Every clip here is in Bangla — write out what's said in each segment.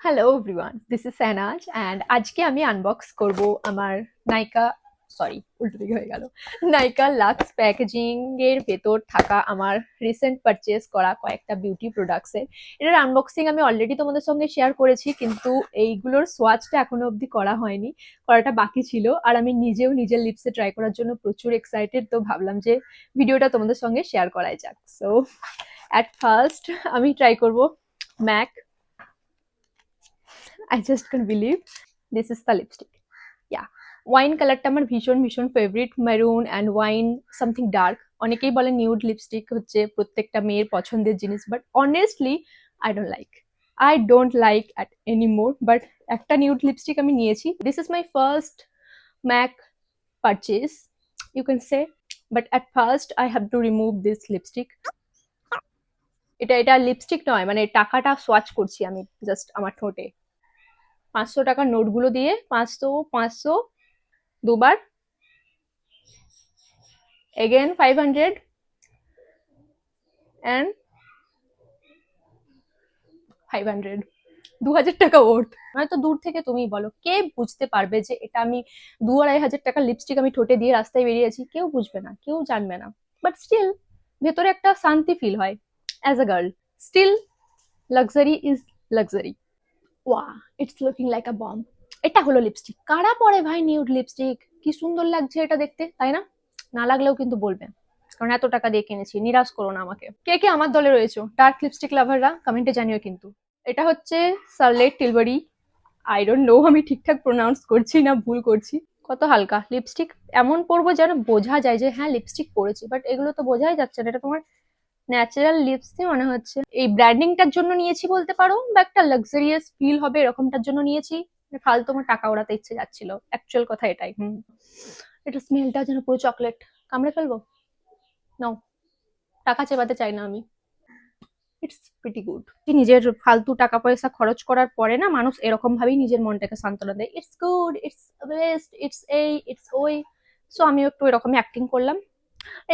Hello everyone, this is Sanaz and আজকে আমি আনবক্স করব আমার নাইকা উল্টো দিকে হয়ে গেল নাইকা লাক্স প্যাকেজিং এর ভেতর থাকা আমার রিসেন্ট পারচেজ করা কয়েকটা বিউটি প্রোডাক্টস এর। এটার আনবক্সিং আমি অলরেডি তোমাদের সঙ্গে শেয়ার করেছি, কিন্তু এইগুলোর সোয়াচটা এখনো অবধি করা হয়নি, করাটা বাকি ছিল। আর আমি নিজেও নিজের লিপসে ট্রাই করার জন্য প্রচুর এক্সাইটেড, তো ভাবলাম যে ভিডিওটা তোমাদের সঙ্গে শেয়ার করাই যাক। সো অ্যাট ফার্স্ট আমি ট্রাই করব MAC. I just can't believe this is the lipstick. Yeah, wine কালারটা আমার ভীষণ ভীষণ favourite, maroon and wine something dark. অনেকেই বলে নিউড লিপস্টিক হচ্ছে প্রত্যেকটা মেয়ের পছন্দের জিনিস, but honestly I don't like at anymore. But একটা নিউড লিপস্টিক আমি নিয়েছি। This is my first MAC purchase, you can say, but at first I have to remove this lipstick. এটা লিপস্টিক নয়, মানে টাকাটা সোয়াচ করছি আমি জাস্ট আমার ঠোঁটে। 500 টাকার নোটগুলো দিয়ে 500 500 দুবার, এগেন 500 অ্যান্ড 500, 2000 টাকা ওর্থ। হয়তো দূর থেকে তুমি বলো, কে বুঝতে পারবে যে এটা আমি 2-2,500 টাকার লিপস্টিক আমি ঠোঁটে দিয়ে রাস্তায় বেরিয়েছি? কেউ বুঝবে না, কেউ জানবে না, বাট স্টিল ভেতরে একটা শান্তি ফিল হয় as a girl. Still luxury is luxury. ওয়া, it's looking like a bomb. এটা হলো লিপস্টিক। কারা পরে ভাই নিউড লিপস্টিক? কি সুন্দর লাগছে এটা দেখতে, তাই না? না লাগলেও কিন্তু বলবে, কারণ এত টাকা দিয়ে কিনেছি। নিরাশ করো না আমাকে। কে কে আমার দলে রয়েছো ডার্ক লিপস্টিক লাভাররা, কমেন্টে জানিও কিন্তু। এটা হচ্ছে সার্লেট টিলবারি। আই ডোন্ট নো আমি ঠিকঠাক প্রোনাউন্স করছি না ভুল করছি। কত হালকা লিপস্টিক, এমন পরবো যেন বোঝা যায় যে হ্যাঁ লিপস্টিক পরেছি, বাট এগুলো তো বোঝাই যাচ্ছে না। এটা তোমার ন্যাচারাল লিপসই মনে হচ্ছে। এই ব্র্যান্ডিংটার জন্য নিয়েছি বলতে পারো, বা একটা লাক্সারিয়াস ফিল হবে এরকমটার জন্য নিয়েছি। ফালতু আমার টাকা ওড়াতে ইচ্ছে যাচ্ছিল, অ্যাকচুয়াল কথা এটাই। এটা স্মেলটা যেন পুরো চকলেট। কামড়ে ফেলবো? নাও, টাকা চেবাতে চাই না আমি। It's pretty good. নিজের ফালতু টাকা পয়সা খরচ করার পরে না মানুষ এরকম ভাবেই নিজের মনটাকে সান্ত্বনা দেয়। It's good, it's best, it's এই, ইটস ওই। সো আমিও একটু এরকমই অ্যাক্টিং করলাম।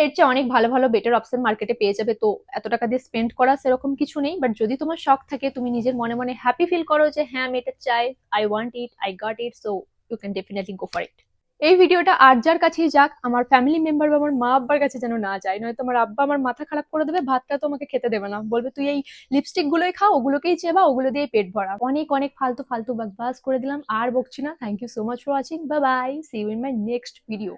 এর চেয়ে অনেক ভালো ভালো বেটার অপশন মার্কেটে পেয়ে যাবে, তো এত টাকা দিয়ে স্পেন্ড করা সেরকম কিছু নেই। বাট যদি তোমার শখ থাকে, তুমি নিজের মনে মনে হ্যাপি ফিল করো যে হ্যাঁ আমি এটা চাই, I want it, I got it, so you can definitely go for it. এই ভিডিওটা আর যার কাছেই যাক, আমার ফ্যামিলি মেম্বার বা আমার মা আব্বার কাছে যেন না যায়, নয়তো আমার আব্বা আমার মাথা খারাপ করে দেবে, ভাতটা তো আমাকে খেতে দেবে না, বলবে তুই এই লিপস্টিক গুলোই খাও, ওগুলোকেই চেবা, ওগুলো দিয়ে পেট ভরা। অনেক অনেক ফালতু ফালতু বাকবাস করে দিলাম, আর বকছি না। Thank you so much for watching, bye bye, see you in my next video.